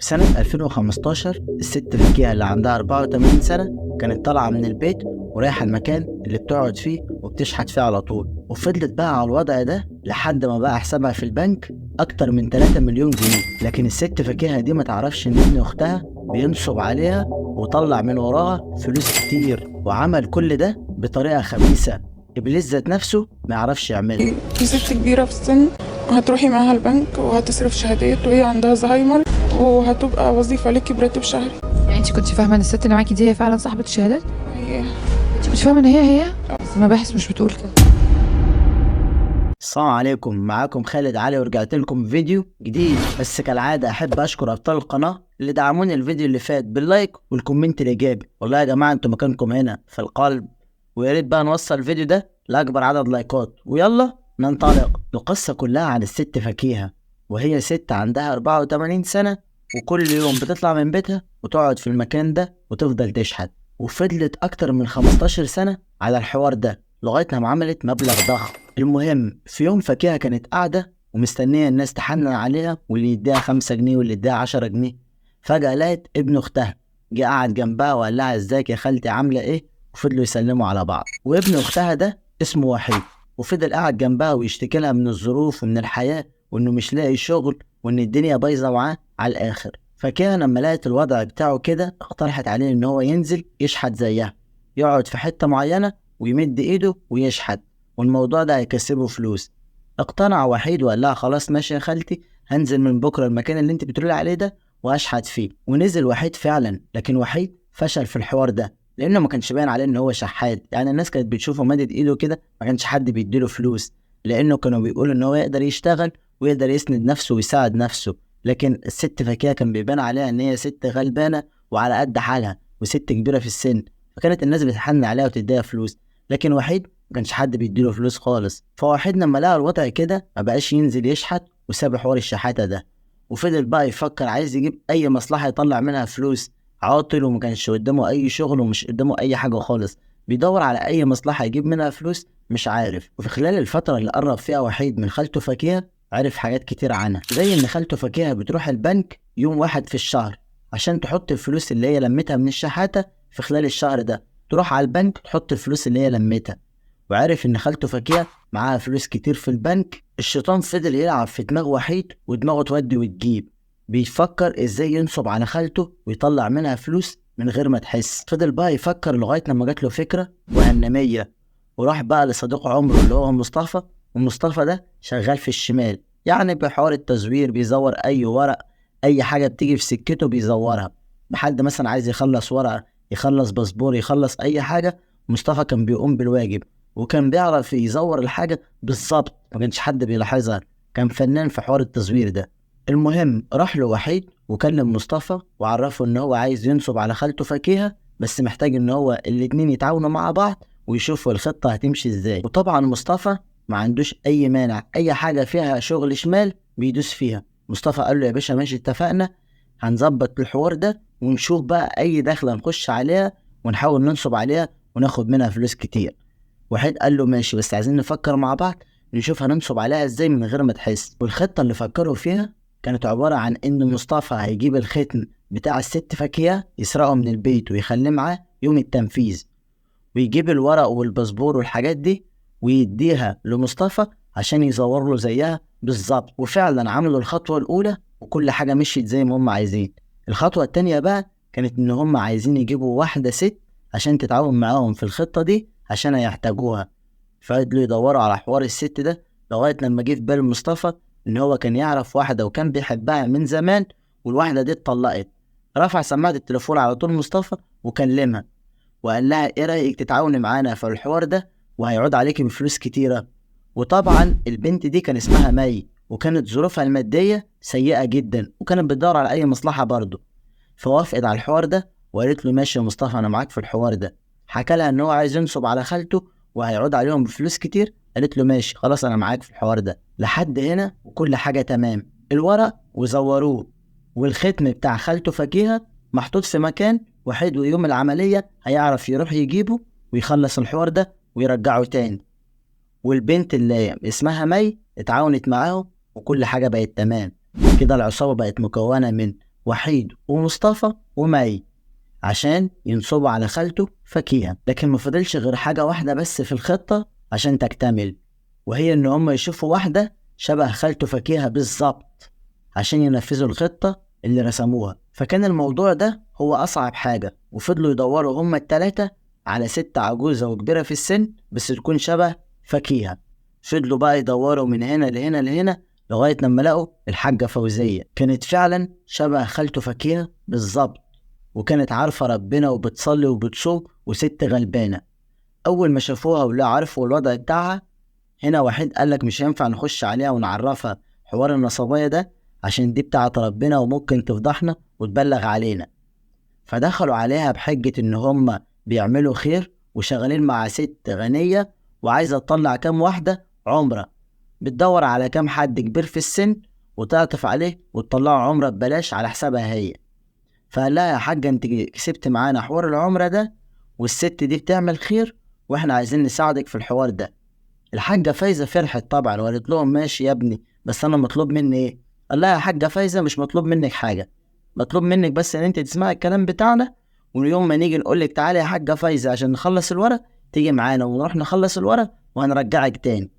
في سنة 2015 الست فكيهة اللي عندها 84 سنة كانت طالعة من البيت ورايحة المكان اللي بتقعد فيه وبتشحت فيه على طول، وفضلت بقى على الوضع ده لحد ما بقى حسابها في البنك أكتر من 3 مليون جنيه. لكن الست فكيهة دي ما تعرفش إن ابن أختها بينصب عليها وطلع من وراها فلوس كتير، وعمل كل ده بطريقة خبيثة إبليس ذات نفسه ما يعرفش يعملها. في ست كبيرة في السن وهتروحي معاها البنك وهتصرف شهادات وهي عندها زهايمر وهتبقى وظيفة ليكي براتب شهري. يعني انت كنت فاهمه ان الست اللي معاكي دي هي فعلا صاحبه الشهادات؟ هي انت كنت فاهمه ان هي بس المباحث مش بتقول كده. السلام عليكم، معاكم خالد علي ورجعت لكم فيديو جديد. بس كالعادة أحب أشكر أبطال القناة اللي دعموني الفيديو اللي فات باللايك والكومنت الإيجابي. والله يا جماعة انتوا مكانكم هنا في القلب، وياريت بقى نوصل الفيديو ده لأكبر عدد لايكات. ويلا ننطلق. القصة كلها عن الست فكيهة، وهي ست عندها 84 سنة وكل يوم بتطلع من بيتها وتقعد في المكان ده وتفضل تشحت، وفضلت أكتر من 15 سنة على الحوار ده لغاية ما عملت مبلغ ضخم. المهم في يوم فكيهة كانت قاعدة ومستنية الناس تحنن عليها، واللي يديها 5 جنيه واللي يديها 10 جنيه. فجأة لقت ابن أختها جه قعد جنبها وقال لها ازيك يا خالتي عاملة ايه، وفضلوا يسلموا على بعض. وابن أختها ده اسمه وحيد، وفضل قاعد جنبها ويشتكي لها من الظروف ومن الحياة وانه مش لاقي شغل وان الدنيا بايظة معاه على الآخر. فكان لما لقت الوضع بتاعه كده اقترحت عليه ان هو ينزل يشحت زيها، يقعد في حتة معينة ويمد ايده ويشحت، والموضوع ده هيكسبه فلوس. اقتنع وحيد وقال لها خلاص ماشي يا خالتي، هنزل من بكرة المكان اللي انت بتقولي عليه ده واشحت فيه. ونزل وحيد فعلا، لكن وحيد فشل في الحوار ده لانه ما كانش باين عليه ان هو شحات. يعني الناس كانت بتشوفه مادد ايده كده، ما كانش حد بيديله فلوس، لانه كانوا بيقولوا ان هو يقدر يشتغل ويقدر يسند نفسه ويساعد نفسه. لكن الست فكيهة كان بيبان عليها ان هي ست غلبانة وعلى قد حالها وست كبيرة في السن، فكانت الناس بتحن عليها وتديها فلوس. لكن وحيد ما كانش حد بيديله فلوس خالص. فوحيد لما لقى الوضع كده ما بقاش ينزل يشحت وساب حوار الشحاتة ده، وفضل بقى يفكر عايز يجيب اي مصلحة يطلع منها فلوس. عاطل وما كانش قدامه اي شغل ومش قدامه اي حاجة خالص، بيدور على اي مصلحة يجيب منها فلوس مش عارف. وفي خلال الفترة اللي قرب فيها وحيد من خالته فكيهة عرف حاجات كتير عنها، زي ان خالته فكيهة بتروح البنك يوم واحد في الشهر عشان تحط الفلوس اللي هي لمتها من الشحاتة في خلال الشهر ده، تروح على البنك تحط الفلوس اللي هي لمتها. وعرف ان خالته فكيهة معاها فلوس كتير في البنك. الشيطان فضل يلعب في دماغ وحيد ودماغه تودي وتجيب، بيفكر ازاي ينصب على خالته ويطلع منها فلوس من غير ما تحس. فضل بقى يفكر لغاية لما جات له فكرة وهنمية، وراح بقى لصديق عمره اللي هو مصطفى. ومصطفى ده شغال في الشمال، يعني بحوار التزوير، بيزور اي ورق، اي حاجة بتيجي في سكته بيزورها. بحد مثلا عايز يخلص ورقة، يخلص باسبور، يخلص اي حاجة، مصطفى كان بيقوم بالواجب وكان بيعرف يزور الحاجة بالظبط، ما كانش حد بيلاحظها. كان فنان في حوار التزوير ده. المهم راح له وحيد وكلم مصطفى وعرفه ان هو عايز ينصب على خالته فكيهة، بس محتاج ان هو الاتنين يتعاونوا مع بعض ويشوفوا الخطة هتمشي ازاي. وطبعا مصطفى ما عندوش اي مانع، اي حاجة فيها شغل شمال بيدوس فيها. مصطفى قال له يا باشا ماشي اتفقنا، هنظبط الحوار ده ونشوف بقى اي دخلة نخش عليها ونحاول ننصب عليها وناخد منها فلوس كتير. وحيد قال له ماشي، بس عايزين نفكر مع بعض نشوف هننصب عليها ازاي من غير ما تحس. والخطة اللي فكروا فيها كانت عبارة عن ان مصطفى هيجيب الختم بتاع الست فكيهة يسرقه من البيت ويخليه معاه يوم التنفيذ، ويجيب الورق والباسبور والحاجات دي ويديها لمصطفى عشان يزور له زيها بالظبط. وفعلا عملوا الخطوة الأولى وكل حاجة مشيت زي ما هم عايزين. الخطوة التانية بقى كانت ان هم عايزين يجيبوا واحدة ست عشان تتعاون معاهم في الخطة دي عشان هيحتاجوها. فضلوا يدوروا على حوار الست ده لغاية لما جه في بال مصطفى ان هو كان يعرف واحدة وكان بيحبها من زمان، والواحدة دي اتطلقت. رفع سماعة التليفون على طول مصطفى وكلمها وقال لها ايه رأيك تتعاوني معانا في الحوار ده وهيعود عليكي بفلوس كتيرة. وطبعا البنت دي كان اسمها مي، وكانت ظروفها المادية سيئة جدا وكانت بتدور على اي مصلحة برضه. فوافقت على الحوار ده وقالت له ماشي يا مصطفى انا معاك في الحوار ده. حكى لها ان هو عايز ينصب على خالته وهيعود عليهم بفلوس كتير، قالت له ماشي خلاص انا معاك في الحوار ده. لحد هنا وكل حاجة تمام، الورق وزوروه والختم بتاع خالته فكيهة محطوط في مكان وحيد، ويوم العملية هيعرف يروح يجيبه ويخلص الحوار ده ويرجعه تاني. والبنت اللي اسمها مي اتعاونت معاهم وكل حاجة بقت تمام. كده العصابة بقت مكونة من وحيد ومصطفى ومي عشان ينصبوا على خالته فكيهة. لكن ما فضلش غير حاجة واحدة بس في الخطة عشان تكتمل، وهي ان هم يشوفوا واحدة شبه خالته فكيهة بالظبط عشان ينفذوا الخطة اللي رسموها. فكان الموضوع ده هو أصعب حاجة، وفضلوا يدوروا هما التلاتة على ست عجوزة وكبيرة في السن بس تكون شبه فكيهة. فضلوا بقى يدوروا من هنا لهنا لهنا لغاية لما لقوا الحاجة فوزية، كانت فعلا شبه خالته فكيهة بالظبط، وكانت عارفة ربنا وبتصلي وبتصوم وست غلبانة. أول ما شافوها ولا عرفوا الوضع بتاعها، هنا وحيد قالك مش هينفع نخش عليها ونعرفها حوار النصبايا ده عشان دي بتاعة ربنا وممكن تفضحنا وتبلغ علينا. فدخلوا عليها بحجة ان هم بيعملوا خير وشغالين مع ست غنية وعايزة تطلع كام واحدة عمرة، بتدور على كام حد كبير في السن وتعطف عليه وتطلعوا عمرة ببلاش على حسابها هي. فقال لها يا حاجة انت كسبت معانا حوار العمرة ده، والست دي بتعمل خير واحنا عايزين نساعدك في الحوار ده. الحاجة فايزة فرحت طبعا وقالت لهم ماشي يا ابني، بس انا مطلوب مني ايه؟ قال لها يا حاجة فايزة مش مطلوب منك حاجة، مطلوب منك بس ان انت تسمعي الكلام بتاعنا، ويوم ما نيجي نقولك تعالي يا حاجة فايزة عشان نخلص الورق تيجي معانا ونروح نخلص الورق وهنرجعك تاني.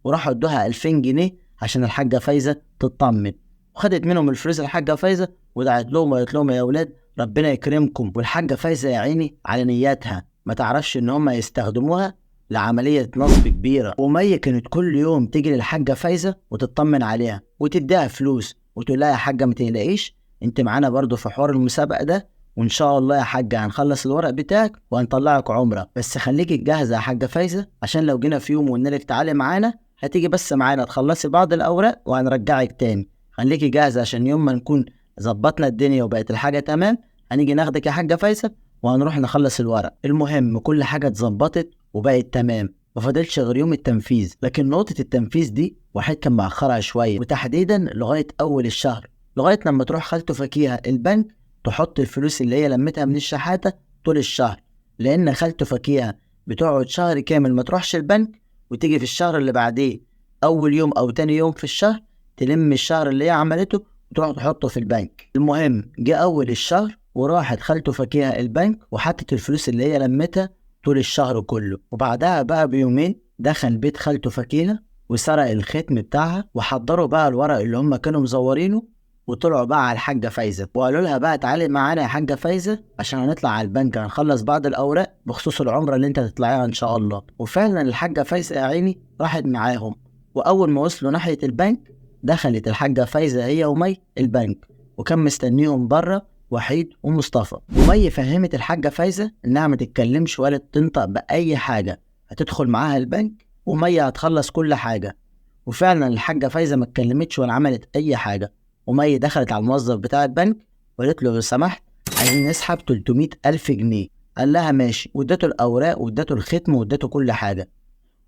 وراحوا ادوها 2000 جنيه عشان الحاجة فايزة تطمن، وخدت منهم الفلوس الحاجة فايزة ودعت لهم وقالت لهم يا اولاد ربنا يكرمكم. والحاجة فايزة يا عيني على نياتها ما تعرفش ان هم يستخدموها لعملية نصب كبيرة. ومية كانت كل يوم تيجي للحاجة فايزة وتطمن عليها وتديها فلوس وتقول لها يا حاجة ما تقلقيش انت معانا برضو في حوار المسابقة ده، وان شاء الله يا حاجة هنخلص الورق بتاعك وهنطلعك عمرة، بس خليكي جاهزة يا حاجة فايزة عشان لو جينا في يوم وقلنا لك تعالي معانا هتيجي بس معانا تخلصي بعض الأوراق وهنرجعك تاني. خليكي جاهزة عشان يوم ما نكون ظبطنا الدنيا وبقت الحاجة تمام هنيجي ناخدك يا حاجة فايزة وهنروح نخلص الورق. المهم كل حاجة اتظبطت وبقت تمام، مفضلش غير يوم التنفيذ. لكن نقطة التنفيذ دي وحيد كان مأخرها شوية، وتحديدا لغاية أول الشهر، لغاية لما تروح خالته فكيهة البنك تحط الفلوس اللي هي لمتها من الشحاتة طول الشهر، لأن خالته فكيهة بتقعد شهر كامل ما تروحش البنك وتيجي في الشهر اللي بعديه أول يوم أو تاني يوم في الشهر تلم الشهر اللي هي عملته وتروح تحطه في البنك. المهم جه أول الشهر وراحت خالته فكيهة البنك وحطت الفلوس اللي هي لمتها طول الشهر كله، وبعدها بقى بيومين دخل بيت خالته فكيهة وسرق الختم بتاعها، وحضروا بقى الورق اللي هم كانوا مزورينه وطلعوا بقى على الحاجة فايزة وقالوا لها بقى تعالي معانا يا حاجة فايزة عشان هنطلع على البنك هنخلص بعض الأوراق بخصوص العمرة اللي انت هتطلعيها إن شاء الله. وفعلا الحاجة فايزة يا عيني راحت معاهم، وأول ما وصلوا ناحية البنك دخلت الحاجة فايزة هي ومي البنك، وكان مستنيهم بره وحيد ومصطفى. ومي فهمت الحاجة فايزة انها ما تتكلمش ولا تنطق بأي حاجة، هتدخل معاها البنك ومي هتخلص كل حاجة. وفعلا الحاجة فايزة ما اتكلمتش ولا عملت أي حاجة، ومي دخلت على الموظف بتاع البنك وقالت له لو سمحت عايزين نسحب 300,000 جنيه. قال لها ماشي، وادته الأوراق وادته الختم وادته كل حاجة.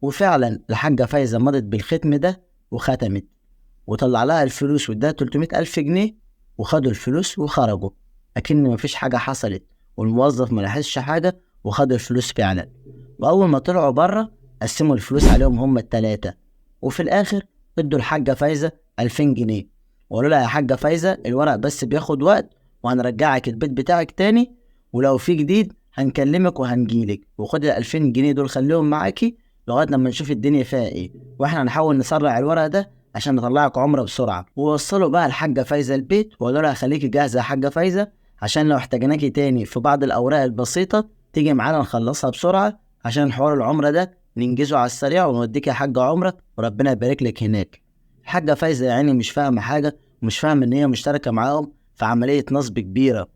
وفعلا الحاجة فايزة مضت بالختم ده وختمت وطلع لها الفلوس وادها 300,000 جنيه وخدوا الفلوس وخرجوا أكن مفيش حاجة حصلت، والموظف ملاحظش حاجة وخد الفلوس فعلا. وأول ما طلعوا بره قسموا الفلوس عليهم هما التلاتة، وفي الآخر ادوا الحاجة فايزة 2000 جنيه وقالوا لها يا حاجة فايزة الورق بس بياخد وقت وهنرجعك البيت بتاعك تاني، ولو في جديد هنكلمك وهنجيلك، وخد 2000 جنيه دول خليهم معاكي لغاية لما نشوف الدنيا فيها ايه، واحنا هنحاول نسرع الورق ده عشان نطلعك عمرة بسرعة. ووصلوا بقى الحاجة فايزة البيت وقالوا لها خليكي جاهزة يا حاجة فايزة عشان لو احتاجناكي تاني في بعض الأوراق البسيطة تيجي معانا نخلصها بسرعة عشان حوار العمرة ده ننجزه على السريع ونوديك يا حاجة عمرة وربنا يبارك لك هناك. الحاجة فايزة يعني مش فاهمة حاجة ومش فاهمة ان هي مشتركة معاهم في عملية نصب كبيرة.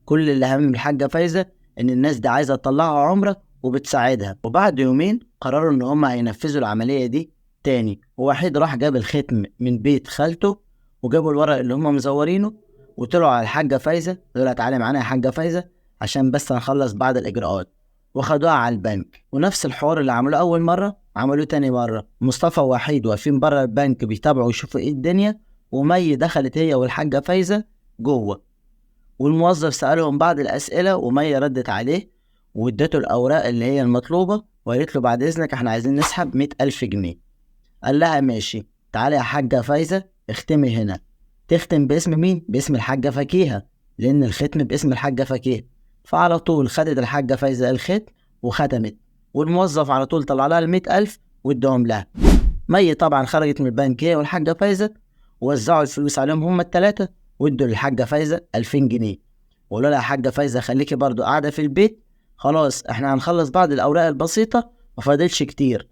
كل اللي هم الحاجة فايزة ان الناس دي عايزة تطلعها عمرة وبتساعدها. وبعد يومين قرروا ان هم هينفذوا العملية دي تاني، ووحيد راح جاب الختم من بيت خالته وجابوا الورق اللي هم مزورينه وطلعوا على الحاجة فايزة قالوا تعالي معانا يا حاجة فايزة عشان بس هنخلص بعض الإجراءات، وخدوها على البنك. ونفس الحوار اللي عملوه أول مرة عملوه تاني مرة. مصطفى ووحيد واقفين بره البنك بيتابعوا يشوفوا ايه الدنيا، ومي دخلت هي والحاجة فايزة جوه، والموظف سألهم بعض الأسئلة ومي ردت عليه وادته الأوراق اللي هي المطلوبة وقالت له بعد إذنك احنا عايزين نسحب 100,000 جنيه. قال لها ماشي، تعالي يا حاجة فايزة اختمي هنا. تختم باسم مين؟ باسم الحاجة فكيهة، لأن الختم باسم الحاجة فكيهة. فعلى طول خدت الحاجة فايزة الختم وختمت، والموظف على طول طلع لها 100,000 وادهم لها. مي طبعا خرجت من البنك هي والحاجة فايزة، ووزعوا الفلوس عليهم هما التلاتة، وادوا للحاجة فايزة 2000 جنيه، وقالوا لها يا حاجة فايزة خليكي برضو قاعدة في البيت، خلاص احنا هنخلص بعض الأوراق البسيطة مفاضلش كتير.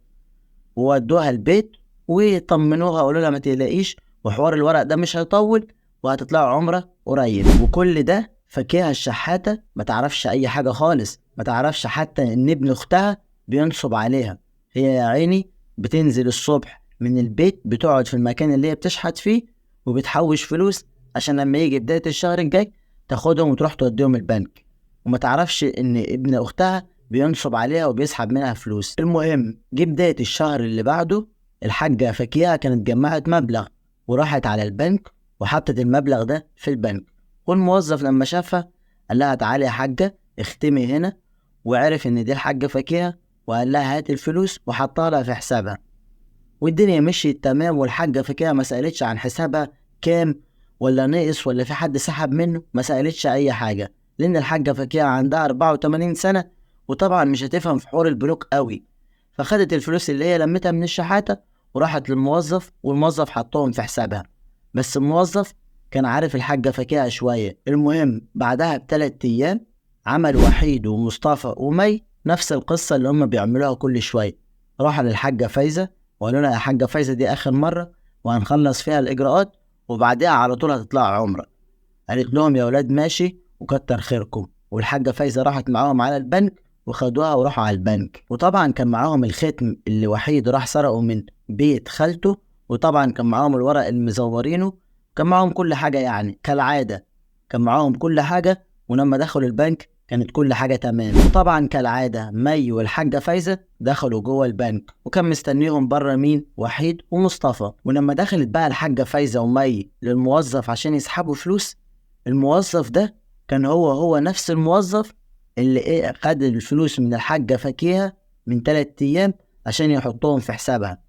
وودوها البيت وطمنوها، قالوا لها ما تقلقيش، وحوار الورق ده مش هيطول، وهتطلعوا عمرة قريب. وكل ده فكيها الشحاتة ما تعرفش أي حاجة خالص، ما تعرفش حتى إن ابن أختها بينصب عليها. هي يا عيني بتنزل الصبح من البيت، بتقعد في المكان اللي هي بتشحت فيه، وبتحوش فلوس عشان لما يجي بداية الشهر الجاي تاخدهم وتروح توديهم البنك، وما تعرفش إن ابن أختها بينصب عليها وبيسحب منها فلوس. المهم جه بداية الشهر اللي بعده، الحاجة فكيهة كانت جمعت مبلغ وراحت على البنك وحطت المبلغ ده في البنك، والموظف لما شافها قال لها تعالي يا حاجة اختمي هنا، وعرف ان دي الحاجة فكيهة، وقال لها هات الفلوس وحطها لها في حسابها. والدنيا مشيت تمام، والحاجة فكيهة ما سألتش عن حسابها كام ولا نقص ولا في حد سحب منه، ما سألتش اي حاجة، لان الحاجة فكيهة عندها 84 سنة، وطبعا مش هتفهم في حوار البنوك قوي. فخدت الفلوس اللي هي لمتها من الشحاتة وراحت للموظف، والموظف حطهم في حسابها، بس الموظف كان عارف الحاجة فكيهة شوية. المهم بعدها ب3 أيام عمل وحيد ومصطفى ومي نفس القصة اللي هم بيعملوها كل شوية، راحوا للحاجة فايزة وقالوا لها يا حاجة فايزة دي آخر مرة وهنخلص فيها الإجراءات وبعدها على طول هتطلع عمرة. قالت لهم يا ولاد ماشي وكتر خيركم، والحاجة فايزة راحت معاهم على البنك وخدوها وراحوا على البنك. وطبعا كان معاهم الختم اللي وحيد راح سرقه من بيت خالته، وطبعا كان معاهم الورق المزورينه، كان معاهم كل حاجة يعني كالعادة، كان معاهم كل حاجة. ولما دخلوا البنك كانت كل حاجة تمام. وطبعا كالعادة مي والحاجة فايزة دخلوا جوه البنك، وكان مستنيهم بره مين؟ وحيد ومصطفى. ولما دخلت بقى الحاجة فايزة ومي للموظف عشان يسحبوا فلوس، الموظف ده كان هو نفس الموظف اللي خد الفلوس من الحاجة فكيهة من 3 أيام عشان يحطهم في حسابها.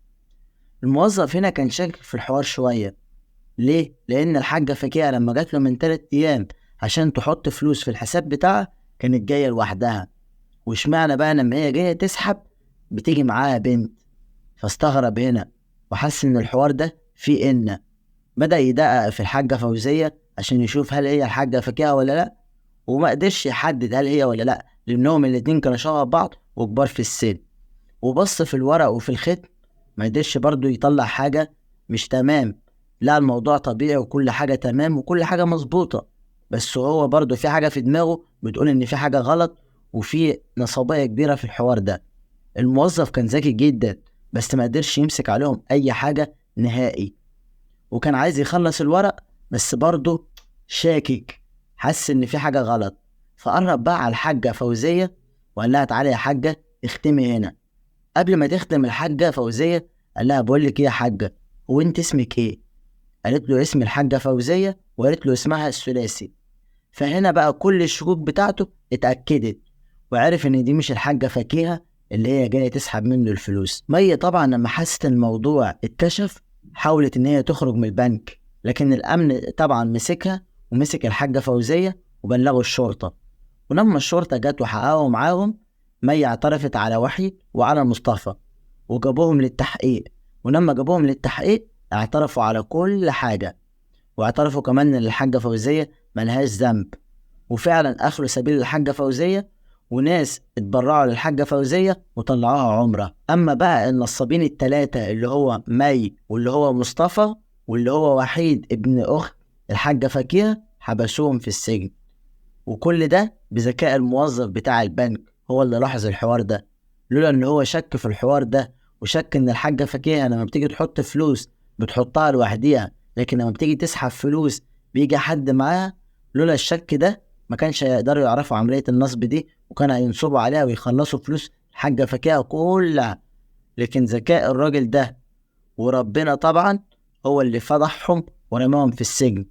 الموظف هنا كان شاكك في الحوار شوية. ليه؟ لأن الحاجة فكيهة لما جات له من 3 أيام عشان تحط فلوس في الحساب بتاعها كانت جاية لوحدها، واشمعنى بقى لما هي جاية تسحب بتيجي معاها بنت؟ فاستغرب هنا وحس إن الحوار ده فيه إن بدأ يدقق في الحاجة فوزية عشان يشوف هل هي الحاجة فكيهة ولا لأ، وما قدرش يحدد هل هي ولا لأ، لأنهم الاتنين كانوا شبه بعض وكبار في السن. وبص في الورق وفي الختم ما قدرش برضو يطلع حاجة مش تمام، لا الموضوع طبيعي وكل حاجة تمام وكل حاجة مظبوطة، بس هو برضو في حاجة في دماغه بتقول إن في حاجة غلط وفي نصابية كبيرة في الحوار ده. الموظف كان ذكي جدا بس ما قدرش يمسك عليهم أي حاجة نهائي، وكان عايز يخلص الورق بس برضو شاكك، حس إن في حاجة غلط. فقرب بقى على الحاجة فوزية وقال لها تعالي يا حاجة اختمي هنا. قبل ما تختم الحاجة فوزية قال لها بقول لك ايه يا حاجة، هو انت اسمك ايه؟ قالت له اسم الحاجة فوزية، وقالت له اسمها الثلاثي. فهنا بقى كل الشكوك بتاعته اتأكدت، وعرف ان دي مش الحاجة فكيهة اللي هي جاية تسحب منه الفلوس. مية طبعا لما حست الموضوع اتكشف حاولت ان هي تخرج من البنك، لكن الامن طبعا مسكها ومسك الحاجة فوزية وبلغوا الشرطة. ولما الشرطة جت وحققوا معاهم، مي اعترفت على وحيد وعلى مصطفى وجابوهم للتحقيق. ولما جابوهم للتحقيق اعترفوا على كل حاجة، واعترفوا كمان ان الحاجة فوزية ملهاش ذنب، وفعلا اخلوا سبيل الحاجة فوزية، وناس اتبرعوا للحاجة فوزية وطلعوها عمرة. اما بقى النصابين التلاتة اللي هو مي واللي هو مصطفى واللي هو وحيد ابن اخت الحاجة فكيهة حبسوهم في السجن. وكل ده بذكاء الموظف بتاع البنك، هو اللي لاحظ الحوار ده. لولا ان هو شك في الحوار ده وشك ان الحاجة فكيهة لما بتيجي تحط فلوس بتحطها لوحديها، لكن لما بتيجي تسحب فلوس بيجي حد معاها، لولا الشك ده ما كانش هيقدروا يعرفوا عملية النصب دي، وكان هينصبوا عليها ويخلصوا فلوس الحاجة فكيهة كلها. لكن ذكاء الراجل ده وربنا طبعا هو اللي فضحهم ورماهم في السجن.